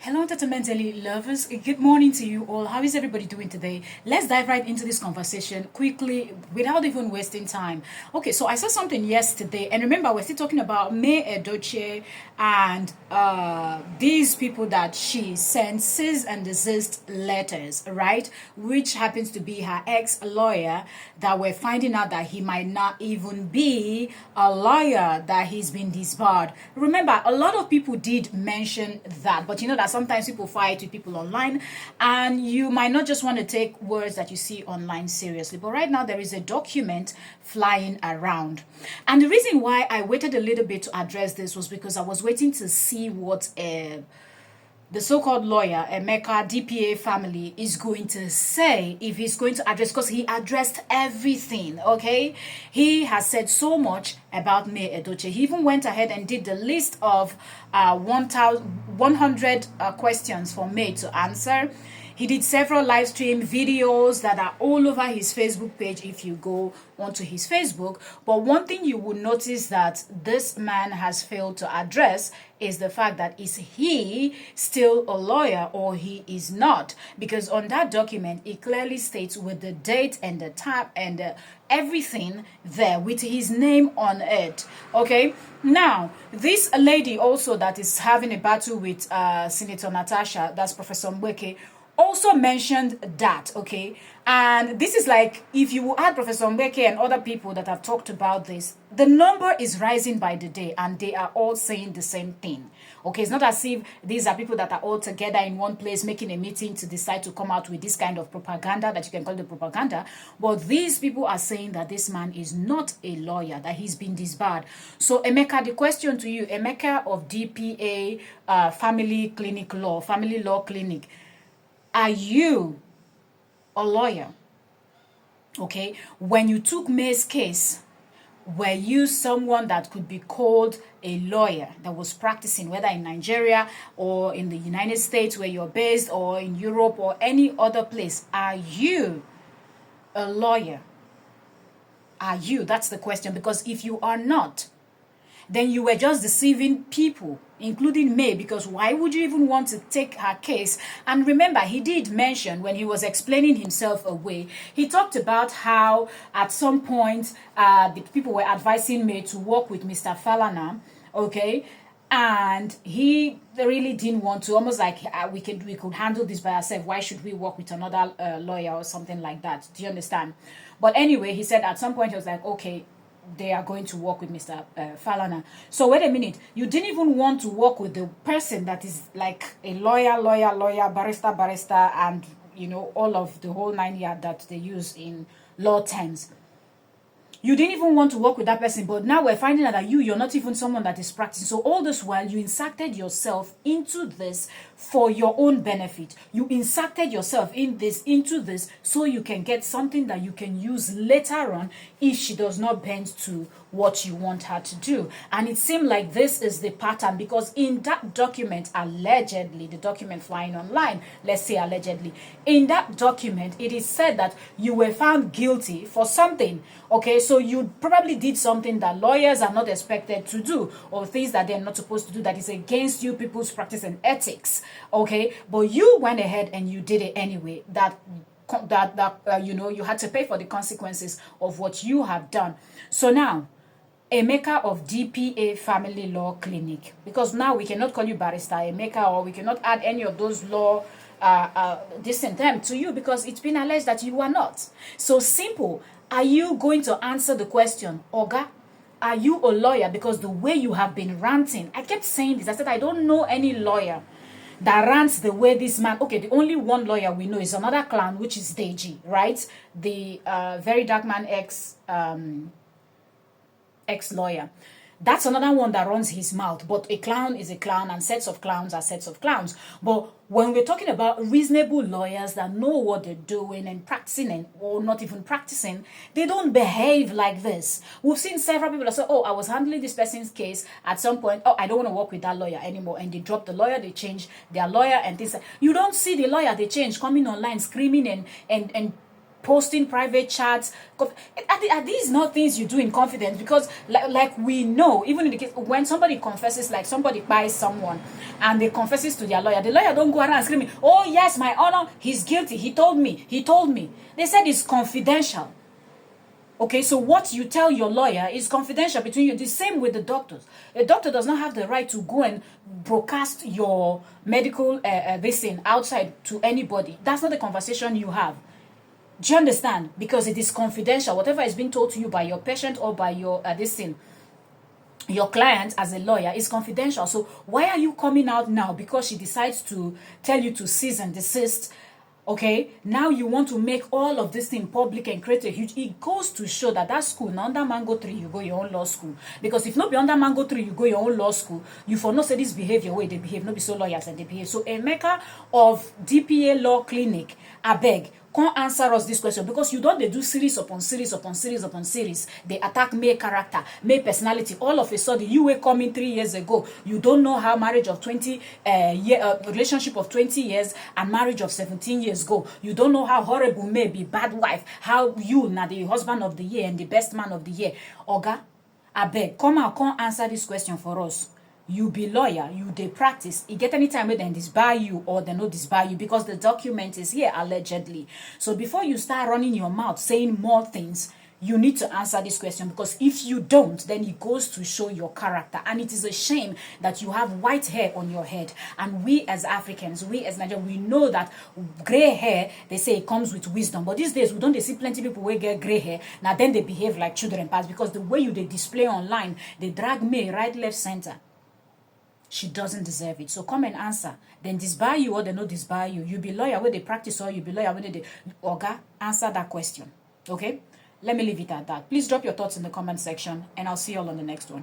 Hello, entertainment daily lovers. Good morning to you all. How is everybody doing today? Let's dive right into this conversation quickly without even wasting time. Okay, so I saw something yesterday, and remember, we're still talking about May Edochie and these people that she sent cease and desist letters, right? Which happens to be her ex lawyer, that we're finding out that he might not even be a lawyer, that he's been disbarred. Remember, a lot of people did mention that, but you know that sometimes people fight with people online, and you might not just want to take words that you see online seriously. But right now, there is a document flying around. And the reason why I waited a little bit to address this was because I was waiting to see what the so-called lawyer, Emeka DPA family, is going to say, if he's going to address, because he addressed everything, okay? He has said so much about May Edochie. He even went ahead and did the list of 100 questions for May to answer. He did several live stream videos that are all over his Facebook page if you go onto his Facebook. But one thing you will notice that this man has failed to address is the fact that is he still a lawyer or he is not? Because on that document, it clearly states with the date and the time and everything there with his name on it. Okay, now this lady also that is having a battle with Senator Natasha, that's Professor Mbeke, also mentioned that, okay? And this is like, if you add Professor Mbeke and other people that have talked about this, the number is rising by the day, and they are all saying the same thing, okay? It's not as if these are people that are all together in one place making a meeting to decide to come out with this kind of propaganda that you can call the propaganda, but these people are saying that this man is not a lawyer, that he's been disbarred. So, Emeka, the question to you, Emeka of DPA Family Law Clinic, are you a lawyer? Okay, when you took May's case, were you someone that could be called a lawyer that was practicing, whether in Nigeria or in the United States where you're based, or in Europe or any other place? Are you a lawyer? Are you? That's the question. Because if you are not, then you were just deceiving people, including May, because why would you even want to take her case? And remember, he did mention when he was explaining himself away, he talked about how at some point the people were advising May to work with Mr. Falana, okay? And he really didn't want to, almost like we could handle this by ourselves. Why should we work with another lawyer or something like that? Do you understand? But anyway, he said at some point he was like, okay, they are going to work with Mr. Falana. So wait a minute, you didn't even want to work with the person that is like a lawyer, barrister, and you know, all of the whole 9 yards that they use in law terms. You didn't even want to work with that person, but now we're finding out that you're not even someone that is practicing. So all this while, you inserted yourself into this for your own benefit. You inserted yourself into this so you can get something that you can use later on if she does not bend to what you want her to do. And it seemed like this is the pattern, because in that document, allegedly, the document flying online, let's say allegedly, in that document, it is said that you were found guilty for something, okay? So you probably did something that lawyers are not expected to do, or things that they're not supposed to do, that is against you people's practice and ethics, okay? But you went ahead and you did it anyway. You know, you had to pay for the consequences of what you have done. So now, Emeka of DPA Family Law Clinic, because now we cannot call you Barrister Emeka, or we cannot add any of those law distant term to you, because it's been alleged that you are not. So simple. Are you going to answer the question, Oga? Are you a lawyer? Because the way you have been ranting, I kept saying this. I said, I don't know any lawyer that rants the way this man. Okay, the only one lawyer we know is another clown, which is Deji, right? The very dark man ex-lawyer. That's another one that runs his mouth. But a clown is a clown, and sets of clowns are sets of clowns. But when we're talking about reasonable lawyers that know what they're doing and practicing, or not even practicing, they don't behave like this. We've seen several people that say, oh, I was handling this person's case at some point. Oh, I don't want to work with that lawyer anymore. And they drop the lawyer, they change their lawyer and things. You don't see the lawyer they change coming online screaming and posting private chats. Are these not things you do in confidence? Because like we know, even in the case when somebody confesses, like somebody buys someone and they confesses to their lawyer, the lawyer don't go around screaming, oh yes, my honor, he's guilty, he told me. They said it's confidential. Okay, so what you tell your lawyer is confidential between you. The same with the doctors. A doctor does not have the right to go and broadcast your medical this thing outside to anybody. That's not the conversation you have. Do you understand? Because it is confidential. Whatever is being told to you by your patient or by your this thing, your client as a lawyer is confidential. So why are you coming out now because she decides to tell you to cease and desist? Okay, now you want to make all of this thing public and create a huge, it goes to show that school, now under mango tree, you go your own law school. Because if not be under mango tree, you go your own law school, you for not say this behavior way they behave, not be so lawyers and they behave. So Emeka of DPA Law Clinic, I beg, can't answer us this question because you don't they do series upon series upon series upon series. They attack May character, May personality. All of a sudden, you were coming 3 years ago. You don't know how marriage of 20 relationship of 20 years and marriage of 17 years go. You don't know how horrible May be, bad wife. How you now the husband of the year and the best man of the year. Oga, I beg, come out, come answer this question for us. You be lawyer, you dey practice. You get any time when they disbar you or they no disbar you because the document is here allegedly. So before you start running your mouth saying more things, you need to answer this question because if you don't, then it goes to show your character. And it is a shame that you have white hair on your head. And we as Africans, we as Nigerians, we know that gray hair, they say it comes with wisdom. But these days, we don't see plenty people who get gray hair. Now then they behave like children past because the way they display online, they drag me right, left, center. She doesn't deserve it. So come and answer. Then disbar you or they no disbar you. You be lawyer where they practice or you be lawyer where they Oga, answer that question. Okay? Let me leave it at that. Please drop your thoughts in the comment section and I'll see you all on the next one.